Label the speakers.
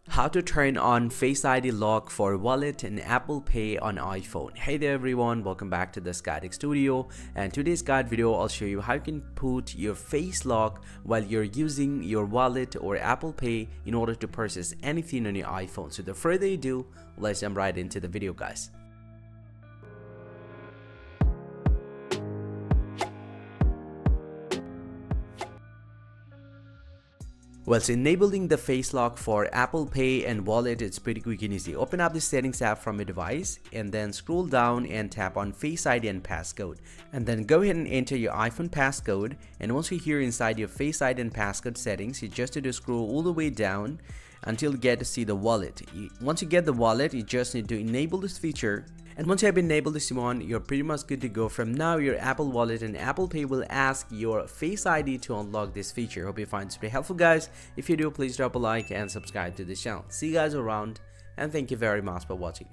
Speaker 1: How to turn on Face ID lock for wallet and Apple Pay on iPhone. Hey there everyone, welcome back to the Skytech Studio, and today's guide video I'll show you how you can put your face lock while you're using your wallet or Apple Pay in order to purchase anything on your iPhone. So without further ado, let's jump right into the video, guys. Well, so enabling the face lock for Apple Pay and wallet, it's pretty quick and easy. Open up the settings app from your device and then scroll down and tap on Face ID and passcode. And then go ahead and enter your iPhone passcode. And once you're here inside your Face ID and passcode settings, you just need to scroll all the way down until you get to see the wallet. Once you get the wallet, you just need to enable this feature. And once you have enabled this one, you're pretty much good to go. From now, your Apple Wallet and Apple Pay will ask your Face ID to unlock this feature. Hope you find this pretty helpful, guys. If you do, please drop a like and subscribe to this channel. See you guys around, and thank you very much for watching.